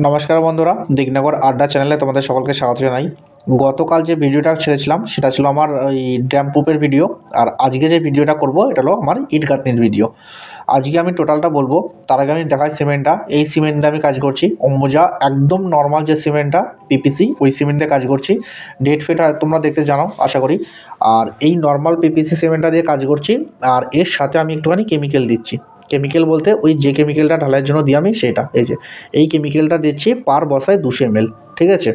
নমস্কার বন্ধুরা, দিগনগর আড্ডা চ্যানেলে তোমাদের সকলকে স্বাগত জানাই। গতকাল যে ভিডিওটা ছেড়েছিলাম সেটা ছিল আমার ওই ড্যাম প্রুফের ভিডিও, আর আজকে যে ভিডিওটা করব এটা হলো আমার ইট গাঁথনির ভিডিও। আজকে আমি টোটালটা বলবো, তার আগে আমি দেখাই সিমেন্টটা। এই সিমেন্টে আমি কাজ করছি অম্বুজা, একদম নর্মাল যে সিমেন্টটা পিপিসি, ওই সিমেন্টে কাজ করছি। ডেট ফেট তোমরা দেখতে জানো আশা করি। আর এই নর্মাল পিপিসি সিমেন্টটা দিয়ে কাজ করছি, আর এর সাথে আমি একটুখানি কেমিক্যাল দিচ্ছি। কেমিক্যাল বলতে ওই যে কেমিক্যালটা ঢালাইয়ের জন্য দিই আমি সেটা, এই যে এই কেমিক্যালটা দিচ্ছি পার বসায় 200 ml। ঠিক আছে,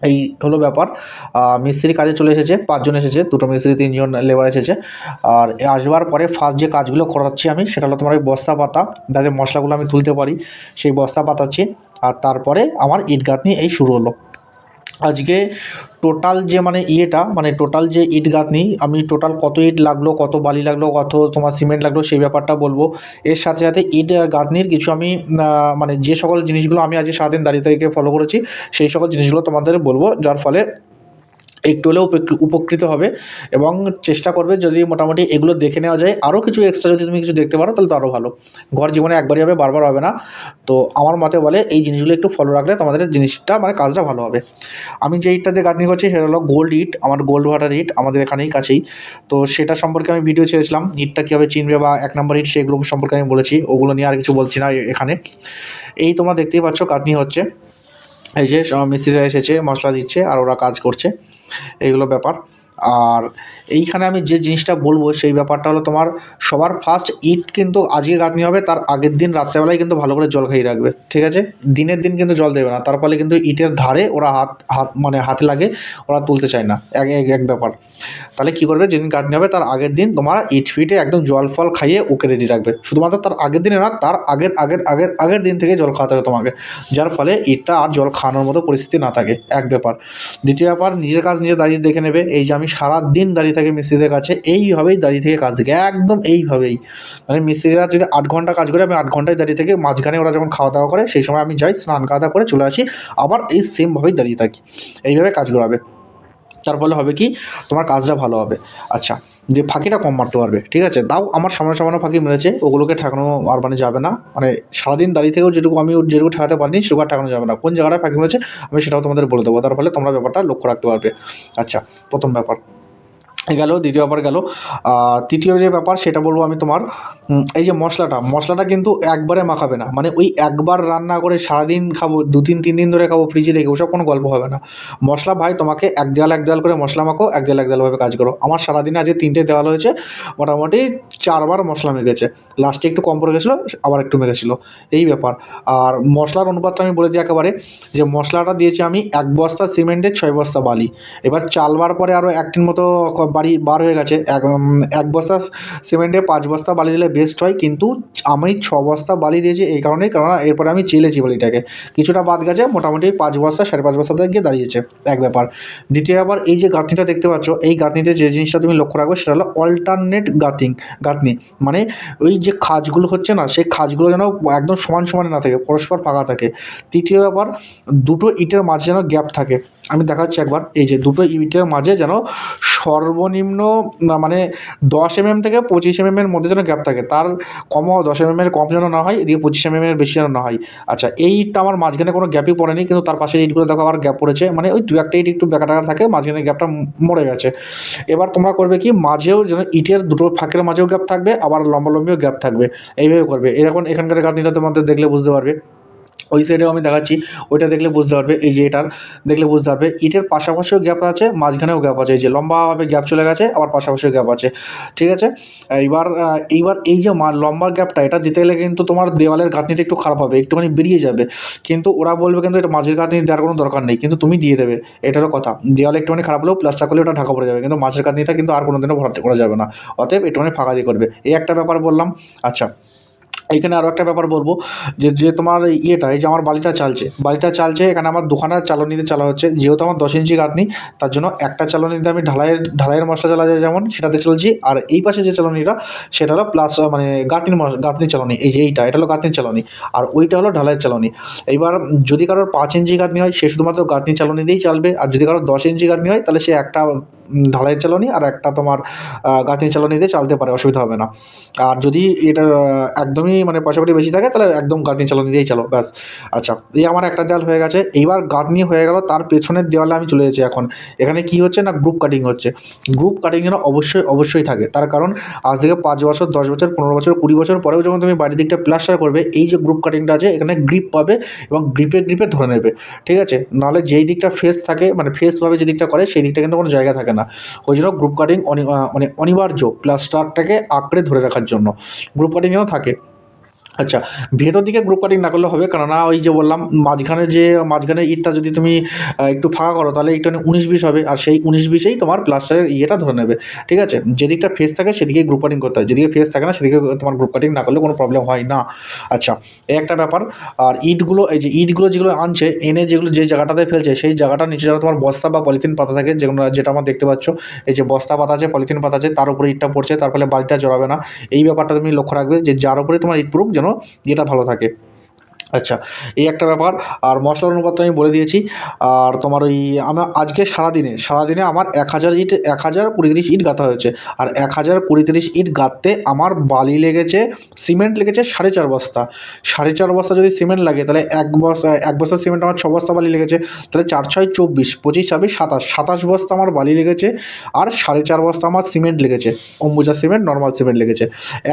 এই হলো ব্যাপার। মিস্ত্রি কাজে চলে এসেছে, 5 জন এসেছে, 2টো মিস্ত্রি 3 জন লেবার এসেছে। আর আসবার পরে ফার্স্ট যে কাজগুলো করাচ্ছি আমি সেটা হলো তোমার ওই বস্তা পাতা, যাতে মশলাগুলো আমি তুলতে পারি সেই বস্তা পাতাচ্ছি। আর তারপরে আমার ইট গাঁথনি এই শুরু হলো আজকে। টোটাল যে টোটাল যে ইট গাঁথনি, আমি টোটাল কত ইট লাগলো, কত বালি লাগলো, কত তোমার সিমেন্ট লাগলো সেই ব্যাপারটা বলবো। এর সাথে সাথে ইট গাঁথনির কিছু আমি যে সকল জিনিসগুলো আমি আজকে সারাদিন দাঁড়িয়ে থেকে ফলো করেছি সেই সকল জিনিসগুলো তোমাদের বলবো, যার ফলে একটু হলেও উপকৃত হবে। এবং চেষ্টা করবে যদি মোটামুটি এগুলো দেখে নেওয়া যায়, আরও কিছু এক্সট্রা যদি তুমি কিছু দেখতে পারো তাহলে তো আরও ভালো। ঘর জীবনে একবারই হবে, বারবার হবে না। তো আমার মতে বলে এই জিনিসগুলো একটু ফলো রাখলে তোমাদের জিনিসটা কাজটা ভালো হবে। আমি যে ইটটা দিয়ে গাঁথনি করছি সেটা হলো গোল্ড ইট, আমার গোল্ড ওয়াটার ইট, আমাদের এখানেই কাছেই। তো সেটা সম্পর্কে আমি ভিডিও ছেড়েছিলাম, ইটটা কীভাবে চিনবে বা 1 নম্বর ইট সেগুলো সম্পর্কে আমি বলেছি, ওগুলো নিয়ে আর কিছু বলছি না এখানে। এই তোমরা দেখতেই পাচ্ছ গাঁথনি হচ্ছে, এই যে মিস্ত্রিরা এসেছে মশলা দিচ্ছে আর ওরা কাজ করছে, এইগুলো ব্যাপার। আর এইখানে আমি যে জিনিসটা বলবো সেই ব্যাপারটা হলো তোমার সবার ফার্স্ট ইট কিন্তু আজকে গাঁথনি হবে, তার আগের দিন রাত্রেবেলায় কিন্তু ভালো করে জল খাইয়ে রাখবে। ঠিক আছে, দিনের দিন কিন্তু জল দেবে না, তার ফলে কিন্তু ইটের ধারে ওরা হাত হাত হাতে লাগে, ওরা তুলতে চায় না, এক এক এক ব্যাপার। তাহলে কী করবে, যেদিন গাঁথনি হবে তার আগের দিন তোমার ইট ফিটে একদম জল ফল খাইয়ে ওকে রেডি রাখবে। শুধুমাত্র তার আগের দিনে না, তার আগের আগের আগের আগের দিন থেকে জল খাওয়াতে হবে তোমাকে, যার ফলে ইটটা আর জল খাওয়ানোর মতো পরিস্থিতি না থাকে, এক ব্যাপার। দ্বিতীয় ব্যাপার, নিজের কাজ নিজে দাঁড়িয়ে দেখে নেবে। এই যে আমি সারাদিন দাঁড়িয়ে থাকি মিস্ত্রিদের কাছে, এইভাবেই দাঁড়িয়ে থেকে কাজ দেখে, একদম এইভাবেই। মিস্ত্রিরা যদি 8 ঘন্টা কাজ করে, আমি 8 ঘন্টায় দাঁড়িয়ে থেকে, মাঝখানে ওরা যখন খাওয়া দাওয়া করে সেই সময় আমি যাই, স্নান খাওয়া দাওয়া করে চলে আসি, আবার এই সেমভাবেই দাঁড়িয়ে থাকি। এইভাবে কাজ করাবে, যার ফলে হবে কি, তোমার কাজটা ভালো হবে। আচ্ছা, যে ফাঁকিটা কম মারতে পারবে। ঠিক আছে, তাও আমার সামান্য সামান্য ফাঁকি মেরেছে, ওগুলোকে ঠেকানো আর যাবে না। সারাদিন দাঁড়িয়ে থেকেও যেটুকু ঠেকাতে পারিনি সেটুকু আর ঠেকানো যাবে না। কোন জায়গাটায় ফাঁকি মেরেছে আমি সেটাও তোমাদের বলে দেবো, তার ফলে তোমরা ব্যাপারটা লক্ষ্য রাখতে পারবে। আচ্ছা, প্রথম ব্যাপার গেল, দ্বিতীয় ব্যাপার গেল। তৃতীয় যে ব্যাপার সেটা বলবো আমি তোমার, এই যে মশলাটা কিন্তু একবারে মাখাবে না, ওই একবার রান্না করে সারাদিন খাবো, 2-3 দিন ধরে খাবো ফ্রিজে রেখে, ওসব কোনো গল্প হবে না। মশলা ভাই তোমাকে এক দেওয়াল করে মশলা মাখো, এক দেওয়ালভাবে কাজ করো। আমার সারাদিনে আজকে 3টে দেওয়াল হয়েছে, মোটামুটি 4বার মশলা মেখেছে, লাস্টে একটু কম পড়ে গেছিলো, আবার একটু মেখেছিলো, এই ব্যাপার। আর মশলার অনুপাতটা আমি বলে দিই একেবারে, যে মশলাটা দিয়েছি আমি 1 বস্তা সিমেন্টে 6 বস্তা বালি। এবার চালবার পরে আরও 1টিন মতো বাড়ি বার হয়ে গেছে। 1 বস্তা সিমেন্টে 5 বস্তা বালি দিলে বেস্ট হয়, কিন্তু আমি 6 বস্তা বালি দিয়েছি এই কারণেই, কারণ এরপরে আমি চেলেছি বালিটাকে, কিছুটা বাদ গেছে, মোটামুটি 5 বস্তা 5.5 বস্তাতে গিয়ে দাঁড়িয়েছে, এক ব্যাপার। দ্বিতীয় ব্যাপার, এই যে গাঁথনিটা দেখতে পাচ্ছ, এই গাঁথনিতে যে জিনিসটা তুমি লক্ষ্য রাখবে সেটা হলো অল্টারনেট গাঁথনি। ওই যে খাঁজগুলো হচ্ছে না, সেই খাঁজগুলো যেন একদম সমান সমানে না থাকে, পরস্পর ফাঁকা থাকে। তৃতীয় ব্যাপার, দুটো ইটের মাঝে যেন গ্যাপ থাকে। আমি দেখাচ্ছি একবার, এই যে দুটো ইটের মাঝে যেন সর্বনিম্ন 10 mm থেকে 25 mm এর মধ্যে যেন গ্যাপ থাকে, তার কমও 10 mm এর কম যেন না হয়, এদিকে 25 mm এর বেশি যেন না হয়। আচ্ছা, এই ইটটা আমার মাঝখানে কোনো গ্যাপই পড়েনি, কিন্তু তার পাশের ইটগুলো দেখো আবার গ্যাপ পড়েছে, ওই 2-1টা ইট একটু বেঁকা থাকে, মাঝখানে গ্যাপটা মরে গেছে। এবার তোমরা করবে কি, মাঝেও যেন ইটের দুটো ফাঁকের মাঝেও গ্যাপ থাকবে, আবার লম্বিও গ্যাপ থাকবে, এইভাবে করবে। এরকম এখানকার গাঁথনিটা তোমাদের দেখলে বুঝতে পারবে। ওই সাইডেও আমি দেখাচ্ছি, ওইটা দেখলে বুঝতে পারবে, এই যে এটার দেখলে বুঝতে পারবে, ইটের পাশাপাশিও গ্যাপ আছে, মাঝখানেও গ্যাপ আছে, এই যে লম্বাভাবে গ্যাপ চলে গেছে, আবার পাশাপাশিও গ্যাপ আছে। ঠিক আছে, এইবার এই যে লম্বা গ্যাপটা, এটা দিতে গেলে কিন্তু তোমার দেওয়ালের গাঁথনিটা একটু খারাপ হবে, একটুখানি বেরিয়ে যাবে, কিন্তু ওরা বলবে কিন্তু এটা মাঝের গাঁথনি দেওয়ার কোনো দরকার নেই, কিন্তু তুমি দিয়ে দেবে, এটা হলো কথা। দেওয়ালে একটুখানি খারাপ হলেও প্লাস্টার করলে ওটা ঢাকা পড়ে যাবে, কিন্তু মাঝের গাঁথনিটা কিন্তু আর কোনো দিনও ভরাট করা যাবে না, অতএব একটুখানি ফাঁকা দিয়ে করবে, এই একটা ব্যাপার বললাম। আচ্ছা, এইখানে আরও একটা ব্যাপার বলবো, যে তোমার এই যে আমার বালিটা চালছে, এখানে আমার দুখানা চালনিতে চালা হচ্ছে, যেহেতু আমার 10 ইঞ্চি গাঁথনি, তার জন্য একটা চালনিতে আমি ঢালাইয়ের মশলা চালা যায় যেমন সেটাতে চলছি, আর এই পাশে যে চালনিটা সেটা হলো প্লাস গাঁথনির চালনি, এই যে এটা হলো গাঁথনির চালনি, আর ওইটা হলো ঢালাইয়ের চালনি। এইবার যদি কারোর 5 ইঞ্চি গাঁথনি হয় সে শুধুমাত্র গাঁথনি চালনি দিয়েই চালবে, আর যদি কারোর 10 ইঞ্চি গাঁথনি হয় তাহলে সে একটা ঢালাইয়ের চালনি আর একটা তোমার গাঁথনি চালনি দিয়ে চালতে পারে, অসুবিধা হবে না। আর যদি এটা একদমই মানে পয়সা কড়ি বেশি থাকে তাহলে একদম গাঁথনি চালানো দিয়েই চলো ব্যাস। আচ্ছা, এই আমার একটা দেওয়াল হয়ে গেছে। এইবার গাঁথনি হয়ে গেল, তার পেছনের দেওয়ালে আমি চলে যাচ্ছি এখন। এখানে কি হচ্ছে না, গ্রুপ কাটিং হচ্ছে। গ্রুপ কাটিং যেন অবশ্যই থাকে, তার কারণ আজ থেকে 5 বছর, 10 বছর, 15 বছর, 20 বছর পরেও যখন তুমি বাড়ির দিকটা প্লাস্টার করবে, এই যে গ্রুপ কাটিংটা আছে এখানে গ্রিপ পাবে এবং গ্রিপে ধরে নেবে, ঠিক আছে? নাহলে যেই দিকটা ফেস থাকে, মানে ফেসভাবে যে দিকটা করে সেই দিকটা কিন্তু কোনো জায়গা থাকে না। ওই জন্য গ্রুপ কাটিং মানে অনিবার্য প্লাস্টারটাকে আঁকড়ে ধরে রাখার জন্য গ্রুপ কাটিং যেন থাকে। আচ্ছা, ভেতর দিকে গ্রুপ কাটিং না করলে হবে, কেননা ওই যে বললাম মাঝখানের ইটটা যদি তুমি একটু ফাঁকা করো তাহলে একটু 19-20 হবে, আর সেই 19-20-এই তোমার প্লাস্টারের ইয়েটা ধরে নেবে, ঠিক আছে? যেদিকটা ফেস থাকে সেদিকে গ্রুপ কাটিং করতে হয়, যেদিকে ফেস থাকে না সেদিকে তোমার গ্রুপ কাটিং না করলে কোনো প্রবলেম হয় না। আচ্ছা, এই একটা ব্যাপার। আর এই যে ইটগুলো যেগুলো আনছে, এনে যেগুলো যে জায়গাটাতে ফেলছে সেই জায়গাটার নিচে যেন তোমার বস্তা বা পলিথিন পাতা থাকে, যেটা আমরা দেখতে পাচ্ছ, এই যে বস্তা পাতা আছে, পলিথিন পাতা আছে, তার উপরে ইটটা পড়ছে, তার ফলে বালিটা জড়াবে না। এই ব্যাপারটা তুমি লক্ষ্য রাখবে যে যার উপরে তোমার ইট প্রুফ যেন এটা ভালো থাকে। আচ্ছা, এই একটা ব্যাপার। আর মশলার অনুপাতটা আমি বলে দিয়েছি। আর তোমার ওই আমার আজকে সারাদিনে আমার 1020-30 ইট গাঁথা হয়েছে। আর 1020-30 ইট গাঁথতে আমার বালি লেগেছে, সিমেন্ট লেগেছে 4.5 বস্তা। 4.5 বস্তা যদি সিমেন্ট লাগে তাহলে এক বস্তা সিমেন্ট আমার 6 বস্তা বালি লেগেছে। তাহলে 4 6 24, 25 26 27 বস্তা আমার বালি লেগেছে। আর 4.5 বস্তা আমার সিমেন্ট লেগেছে, অম্বুজা সিমেন্ট, নর্মাল সিমেন্ট লেগেছে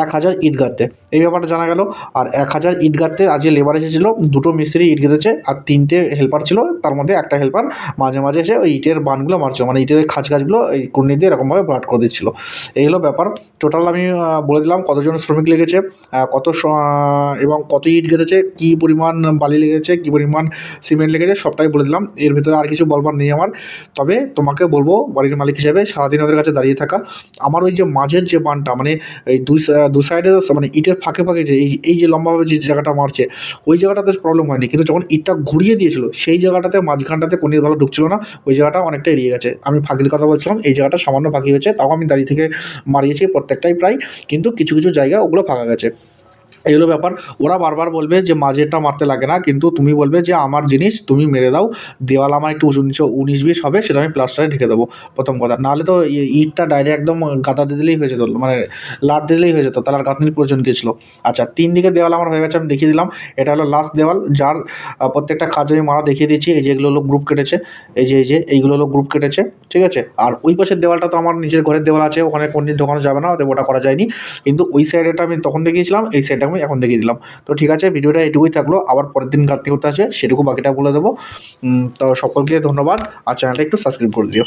1000 ইট গাঁথতে। এই ব্যাপারটা জানা গেল। আর 1000 ইট গাঁথতে আজকে লেবার এসেছিলো, 2টো মিস্ত্রি ইট গেঁথেছে আর 3টে হেল্পার ছিল। তার মধ্যে একটা হেল্পার মাঝে মাঝে এসে ওই ইটের বানগুলো মারছিল, মানে ইটের খাঁজগুলো এই কুর্নি দিয়ে এরকমভাবে ভরাট করে দিচ্ছিলো। এই হলো ব্যাপার। টোটাল আমি বলে দিলাম কতজন শ্রমিক লেগেছে, এবং কত ইট গেঁথেছে, কী পরিমাণ বালি লেগেছে, কী পরিমাণ সিমেন্ট লেগেছে, সবটাই বলে দিলাম। এর ভিতরে আর কিছু বলবার নেই আমার। তবে তোমাকে বলবো বাড়ির মালিক হিসেবে সারাদিন ওদের কাছে দাঁড়িয়ে থাকা। আমার ওই যে মাঝের যে বানটা, মানে এই দু সাইডে মানে ইটের ফাঁকে ফাঁকে যে এই যে লম্বাভাবে যে জায়গাটা মারছে, ওই জায়গাটাতে প্রবলেম হয়নি, কিন্তু যখন ইটটা ঘুরিয়ে দিয়েছিল সেই জায়গাটাতে মাঝখানটাতে কোনো ভালো ঢুকছিল না, ওই জায়গাটা অনেকটা এড়িয়ে গেছে। আমি ফাঁকির কথা বলছিলাম, এই জায়গাটা সামান্য ফাঁকি হয়েছে, তাও আমি দাঁড়িয়ে থেকে মারিয়েছি প্রত্যেকটাই প্রায়, কিন্তু কিছু কিছু জায়গা ওগুলো ফাঁকা গেছে। এই হলো ব্যাপার। ওরা বারবার বলবে যে মাঝেরটা মারতে লাগে না, কিন্তু তুমি বলবে যে আমার জিনিস তুমি মেরে দাও, দেওয়াল আমার একটু উঁচু নিচু 19-20 হবে, সেটা আমি প্লাস্টারে ঢেকে দেবো, প্রথম কথা। নাহলে তো ইটটা ডাইরেক্ট একদম গাদা দিয়ে দিলেই হয়ে যেত, মানে লাট দিলেই হয়ে যেত, তাহলে আর গাঁথনির প্রয়োজন গিয়েছিল। আচ্ছা, 3 দিকে দেওয়াল আমার হয়ে গেছে, আমি দেখিয়ে দিলাম। এটা হলো লাস্ট দেওয়াল, যার প্রত্যেকটা কাজ আমি মারা দেখিয়ে দিচ্ছি। এই যে এগুলো হলো গ্রুপ কেটেছে, এই যে এইগুলো হলো গ্রুপ কেটেছে, ঠিক আছে? আর ওই পাশের দেওয়ালটা তো আমার নিজের ঘরের দেওয়াল আছে, ওখানে কোনদিন ঢোকানো যাবে না, অতএব ওটা করা যায়নি। কিন্তু ওই সাইডেটা আমি তখন দেখিয়েছিলাম, এই সাইডটা আমি এখন দেখিয়ে দিলাম। তো ঠিক আছে, ভিডিওটা এটুকুই থাকলো, আবার পরের দিন গাঁথনি করতে আছে, সেটুকু বাকিটা বলে দেবো। তো সকলকে ধন্যবাদ, আর চ্যানেলটা একটু সাবস্ক্রাইব করে দিও।